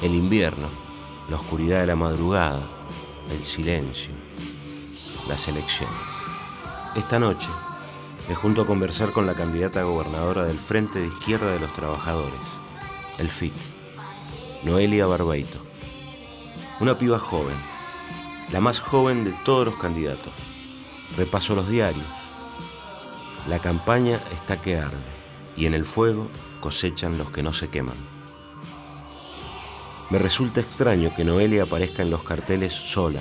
El invierno, la oscuridad de la madrugada, el silencio, las elecciones. Esta noche me junto a conversar con la candidata a gobernadora del Frente de Izquierda de los Trabajadores, el FIT, Noelia Barbeito. Una piba joven, la más joven de todos los candidatos. Repaso los diarios. La campaña está que arde y en el fuego cosechan los que no se queman. Me resulta extraño que Noelia aparezca en los carteles sola,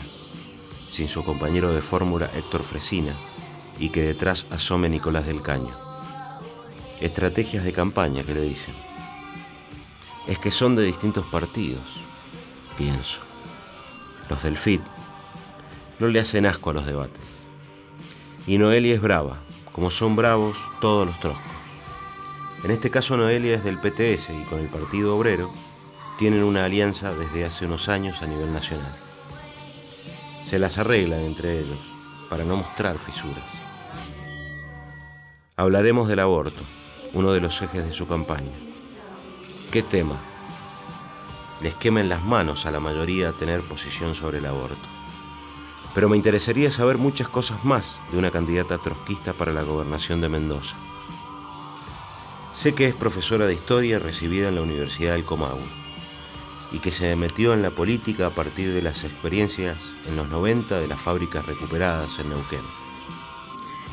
sin su compañero de fórmula Héctor Fresina, y que detrás asome Nicolás del Caño. Estrategias de campaña, que le dicen. Es que son de distintos partidos, pienso. Los del FIT no le hacen asco a los debates. Y Noelia es brava, como son bravos todos los troscos. En este caso Noelia es del PTS y con el Partido Obrero tienen una alianza desde hace unos años a nivel nacional. Se las arreglan entre ellos para no mostrar fisuras. Hablaremos del aborto, uno de los ejes de su campaña. ¿Qué tema? Les quema en las manos a la mayoría tener posición sobre el aborto. Pero me interesaría saber muchas cosas más de una candidata trotskista para la gobernación de Mendoza. Sé que es profesora de historia recibida en la Universidad del Comahue y que se metió en la política a partir de las experiencias en los 90 de las fábricas recuperadas en Neuquén.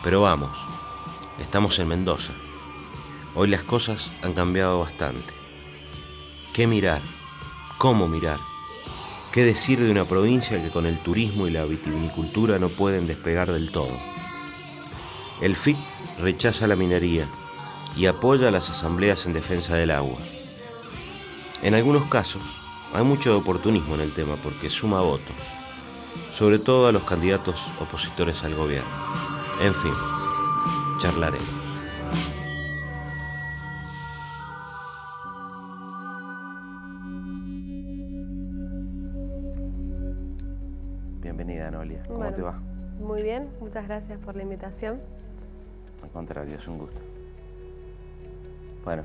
Pero vamos, estamos en Mendoza. Hoy las cosas han cambiado bastante. ¿Qué mirar? ¿Cómo mirar? ¿Qué decir de una provincia que con el turismo y la vitivinicultura no pueden despegar del todo? El FIT rechaza la minería y apoya las asambleas en defensa del agua. En algunos casos hay mucho oportunismo en el tema porque suma votos, sobre todo a los candidatos opositores al gobierno. En fin, charlaremos. Bienvenida, Noelia. ¿Cómo te va? Muy bien, muchas gracias por la invitación. Al contrario, es un gusto. Bueno,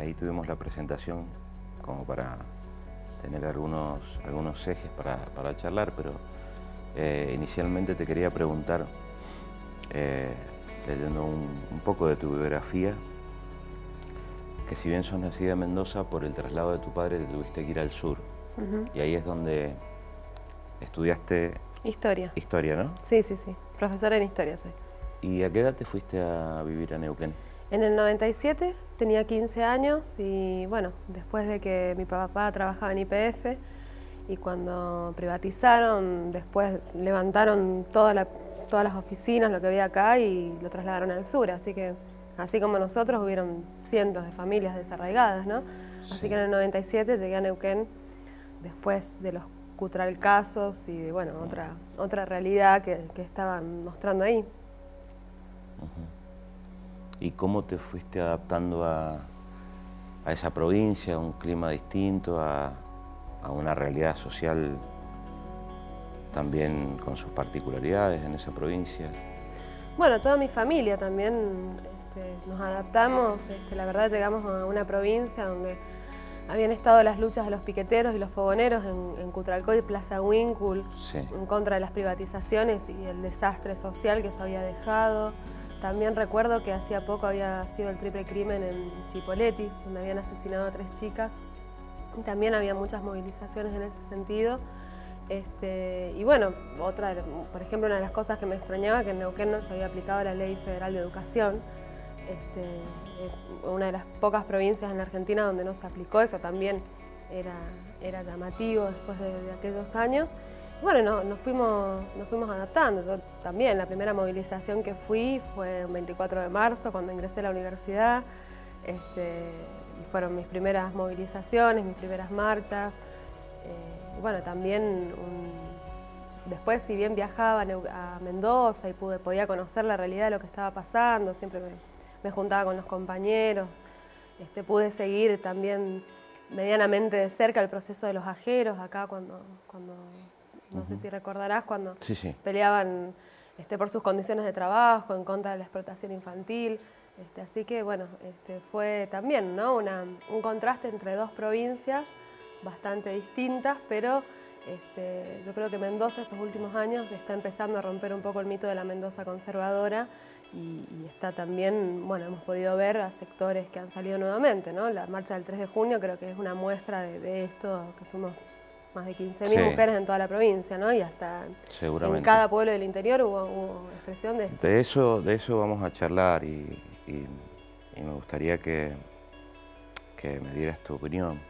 ahí tuvimos la presentación como para tener algunos ejes para charlar, pero inicialmente te quería preguntar, leyendo un poco de tu biografía, que si bien sos nacida en Mendoza, por el traslado de tu padre te tuviste que ir al sur. Y ahí es donde estudiaste... Historia. Historia, ¿no? Sí. Profesora en historia soy. ¿Y a qué edad te fuiste a vivir a Neuquén? En el 97 tenía 15 años y bueno, después de que mi papá trabajaba en YPF y cuando privatizaron, después levantaron todas las oficinas, lo que había acá, y lo trasladaron al sur. Así que, así como nosotros, hubieron cientos de familias desarraigadas, ¿no? Sí. Así que en el 97 llegué a Neuquén después de los Cutralcasos y de, bueno, otra realidad que estaban mostrando ahí. ¿Y cómo te fuiste adaptando a esa provincia, a un clima distinto, a una realidad social también con sus particularidades en esa provincia? Bueno, toda mi familia también nos adaptamos. La verdad, llegamos a una provincia donde habían estado las luchas de los piqueteros y los fogoneros en Cutralcó y Plaza Huíncul, sí, en contra de las privatizaciones y el desastre social que eso había dejado. También recuerdo que hacía poco había sido el triple crimen en Chipoleti, donde habían asesinado a 3 chicas. Y también había muchas movilizaciones en ese sentido. Y bueno, por ejemplo, una de las cosas que me extrañaba, que en Neuquén no se había aplicado la Ley Federal de Educación. Una de las pocas provincias en la Argentina donde no se aplicó eso, también era llamativo después de aquellos años. Bueno, nos fuimos adaptando. Yo también, la primera movilización que fui fue un 24 de marzo, cuando ingresé a la universidad. Fueron mis primeras movilizaciones, mis primeras marchas. Bueno, también después, si bien viajaba a Mendoza y podía conocer la realidad de lo que estaba pasando, siempre me juntaba con los compañeros. Pude seguir también medianamente de cerca el proceso de los ajeros, acá cuando no sé si recordarás, cuando sí. Peleaban por sus condiciones de trabajo, en contra de la explotación infantil. Así que bueno, fue también, ¿no?, un contraste entre dos provincias bastante distintas, pero yo creo que Mendoza estos últimos años está empezando a romper un poco el mito de la Mendoza conservadora y está también, bueno, hemos podido ver a sectores que han salido nuevamente, ¿no? La marcha del 3 de junio creo que es una muestra de esto, que fuimos más de 15.000 mujeres en toda la provincia, ¿no? Y hasta en cada pueblo del interior hubo expresión de esto. De eso vamos a charlar y me gustaría que me dieras tu opinión.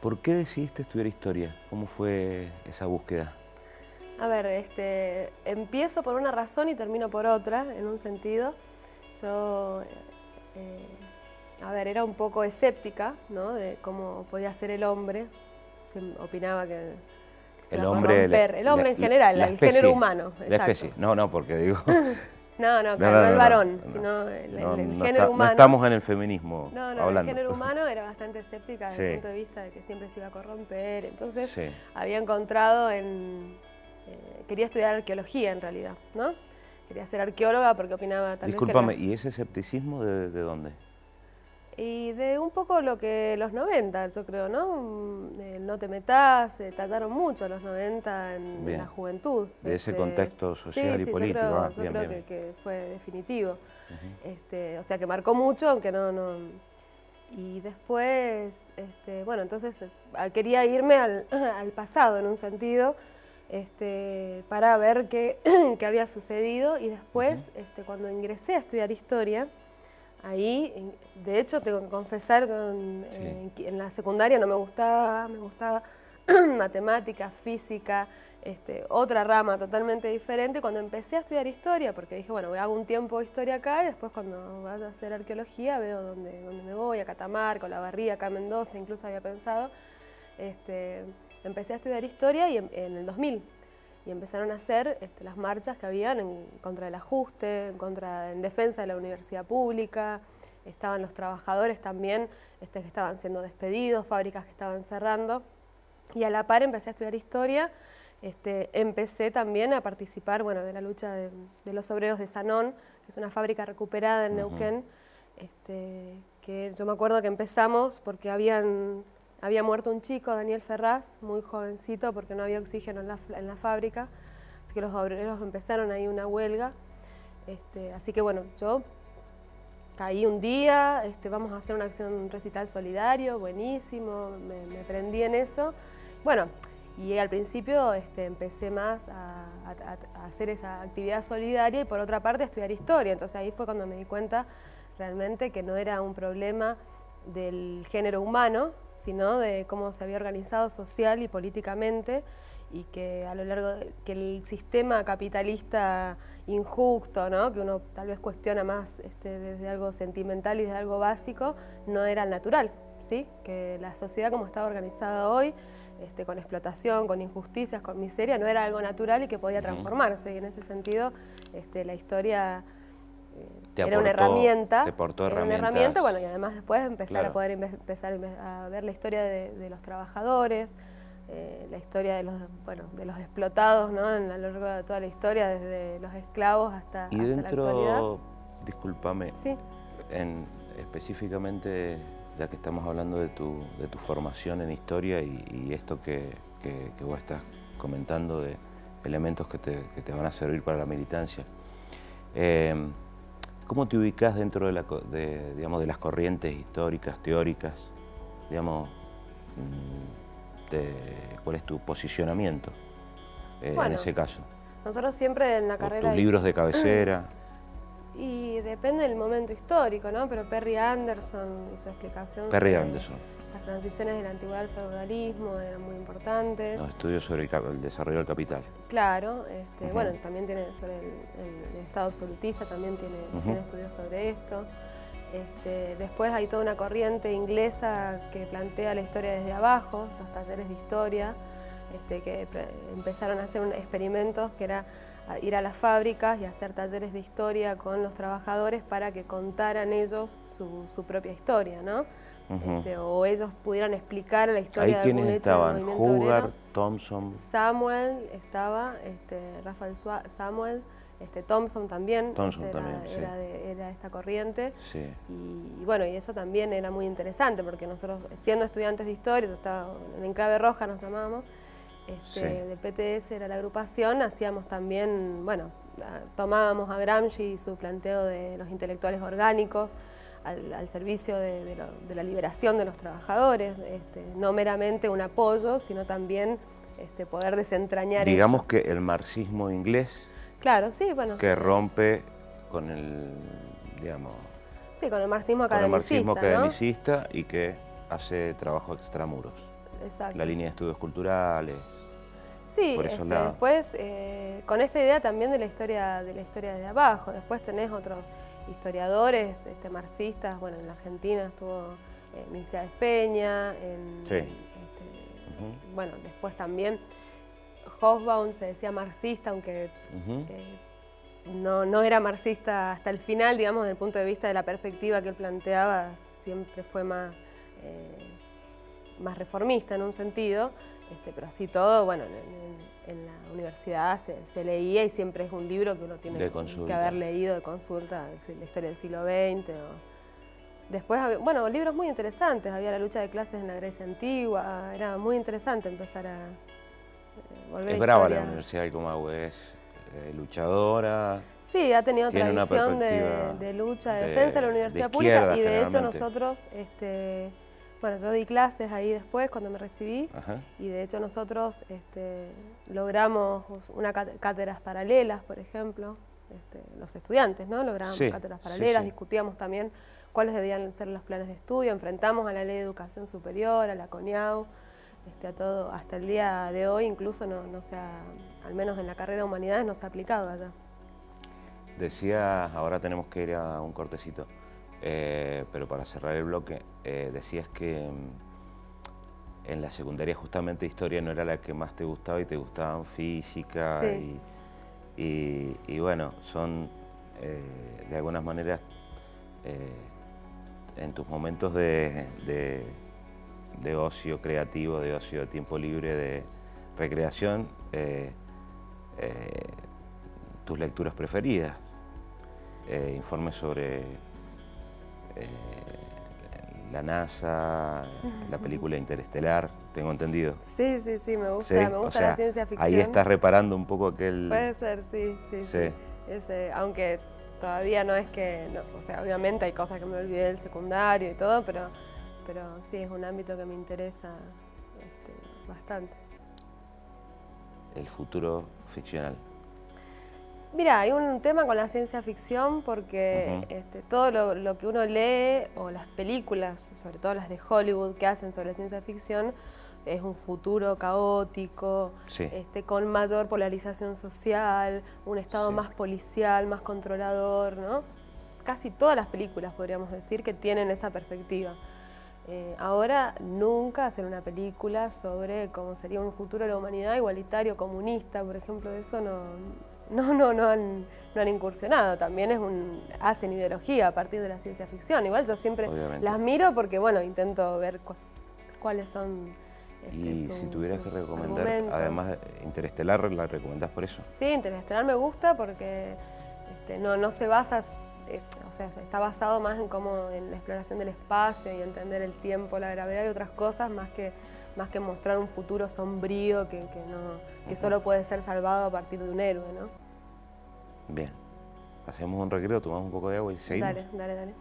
¿Por qué decidiste estudiar historia? ¿Cómo fue esa búsqueda? A ver, empiezo por una razón y termino por otra, en un sentido. Yo, a ver, era un poco escéptica, ¿no? De cómo podía ser el hombre. Opinaba que se iba a corromper. El hombre en general, el género humano. La especie. No, porque digo... No, claro, no el varón, sino el género humano. No estamos en el feminismo hablando. El género humano era bastante escéptica desde el punto de vista de que siempre se iba a corromper. Entonces había encontrado quería estudiar arqueología en realidad, ¿no? Quería ser arqueóloga porque opinaba tal vez que... Discúlpame, ¿y ese escepticismo de dónde? Y de un poco lo que los 90, yo creo, ¿no? El no te metas, tallaron mucho los 90 en la juventud. De ese contexto social y político. Yo creo que fue definitivo. O sea, que marcó mucho, aunque no... Y después, bueno, entonces quería irme al pasado en un sentido, para ver qué había sucedido. Y después, cuando ingresé a estudiar historia, ahí, de hecho, tengo que confesar, yo en la secundaria no me gustaba matemáticas, física, otra rama totalmente diferente. Cuando empecé a estudiar historia, porque dije, bueno, hago un tiempo de historia acá y después cuando vaya a hacer arqueología veo dónde me voy, a Catamarca, a Olavarría, acá a Mendoza, incluso había pensado. Empecé a estudiar historia y en el 2000. Y empezaron a hacer las marchas que habían en contra del ajuste, en defensa de la universidad pública. Estaban los trabajadores también que estaban siendo despedidos, fábricas que estaban cerrando. Y a la par empecé a estudiar historia. Empecé también a participar, bueno, de la lucha de los obreros de Sanón, que es una fábrica recuperada en Neuquén. Que yo me acuerdo que empezamos porque había muerto un chico, Daniel Ferraz, muy jovencito, porque no había oxígeno en la fábrica. Así que los obreros empezaron ahí una huelga. Así que bueno, yo caí un día, vamos a hacer una acción, un recital solidario, buenísimo, me prendí en eso. Bueno, y al principio empecé más a hacer esa actividad solidaria y por otra parte a estudiar historia. Entonces ahí fue cuando me di cuenta realmente que no era un problema del género humano, sino de cómo se había organizado social y políticamente, y que a lo largo que el sistema capitalista injusto, ¿no? Que uno tal vez cuestiona más desde algo sentimental y desde algo básico, no era el natural, ¿sí? Que la sociedad como estaba organizada hoy, con explotación, con injusticias, con miseria, no era algo natural y que podía transformarse, y en ese sentido la historia... era una herramienta, bueno, y además después empezar a poder empezar a ver la historia de los trabajadores, la historia de los explotados, ¿no? A lo largo de toda la historia, desde los esclavos hasta la actualidad. Discúlpame, específicamente, ya que estamos hablando de tu formación en historia y esto que vos estás comentando de elementos que te van a servir para la militancia, ¿cómo te ubicás dentro de las corrientes históricas, teóricas? Digamos, ¿cuál es tu posicionamiento en ese caso? Nosotros siempre en la carrera... ¿Tus libros de cabecera? Y depende del momento histórico, ¿no? Pero Perry Anderson y su explicación... Las transiciones de la antigüedad al feudalismo eran muy importantes. Los estudios sobre el desarrollo del capital. Claro, bueno, también tiene sobre el Estado absolutista, también tiene estudios sobre esto. Después hay toda una corriente inglesa que plantea la historia desde abajo, los talleres de historia, que empezaron a hacer experimentos que era ir a las fábricas y hacer talleres de historia con los trabajadores para que contaran ellos su propia historia, ¿no? O ellos pudieran explicar la historia de algún hecho del movimiento obrero. Thompson. Samuel estaba, Rafael Samuel, Thompson también, Thompson también, sí. era esta corriente. Sí. Y bueno, y eso también era muy interesante, porque nosotros, siendo estudiantes de historia, yo estaba en Enclave Roja, nos llamábamos, Sí. de PTS era la agrupación, hacíamos también, bueno, tomábamos a Gramsci y su planteo de los intelectuales orgánicos al servicio de la liberación de los trabajadores, no meramente un apoyo, sino también poder desentrañar Digamos eso. que el marxismo inglés, Claro, sí, bueno. que rompe con el, digamos, Sí, con el marxismo con el marxismo academicista, academicista, ¿no? Y que hace trabajo extramuros. Exacto. La línea de estudios culturales. Sí, por esos lados. después con esta idea también de la historia desde abajo. Después tenés otros historiadores marxistas. Bueno, en la Argentina estuvo Milciades Peña. Sí. Bueno, después también Hobsbawm se decía marxista, aunque no era marxista hasta el final, digamos, desde el punto de vista de la perspectiva que él planteaba, siempre fue más reformista en un sentido, pero así todo, bueno, en la universidad se leía, y siempre es un libro que uno tiene que haber leído de consulta, la historia del siglo XX. Después, bueno, libros muy interesantes, había la lucha de clases en la Grecia antigua, era muy interesante empezar a volver a historia. Es brava la Universidad del Comahue, es luchadora. Sí, ha tenido tradición de lucha, de defensa de la universidad pública, y de hecho nosotros, bueno, yo di clases ahí después cuando me recibí. Ajá. Y de hecho nosotros logramos cátedras paralelas, por ejemplo, los estudiantes, ¿no? Logramos cátedras paralelas, discutíamos también cuáles debían ser los planes de estudio, enfrentamos a la Ley de Educación Superior, a la CONIAU, a todo, hasta el día de hoy incluso no se ha, al menos en la carrera de Humanidades, no se ha aplicado allá. Decías, ahora tenemos que ir a un cortecito, pero para cerrar el bloque, decías que en la secundaria justamente historia no era la que más te gustaba y te gustaban física, sí. y bueno, son de algunas maneras en tus momentos de ocio creativo, de ocio de tiempo libre, de recreación, tus lecturas preferidas, informes sobre la NASA, la película Interestelar, tengo entendido. Sí, me gusta la ciencia ficción. Ahí estás reparando un poco aquel... Puede ser, sí. Aunque todavía no es que, o sea, obviamente hay cosas que me olvidé del secundario y todo, pero sí es un ámbito que me interesa bastante. El futuro ficcional. Mira, hay un tema con la ciencia ficción porque todo lo que uno lee, o las películas, sobre todo las de Hollywood que hacen sobre ciencia ficción, es un futuro caótico, con mayor polarización social, un estado más policial, más controlador, ¿no? Casi todas las películas, podríamos decir, que tienen esa perspectiva. Ahora, nunca hacer una película sobre cómo sería un futuro de la humanidad igualitario, comunista, por ejemplo, eso no han incursionado. También hacen ideología a partir de la ciencia ficción. Igual yo siempre las miro porque, bueno, intento ver cuáles son y si tuvieras que recomendar, además Interestelar, ¿la recomendás por eso? Sí, Interestelar me gusta porque no se basa, o sea, está basado más en la exploración del espacio y entender el tiempo, la gravedad y otras cosas, más que mostrar un futuro sombrío que solo puede ser salvado a partir de un héroe, ¿no? Bien. Hacemos un recreo, tomamos un poco de agua y seguimos. Dale.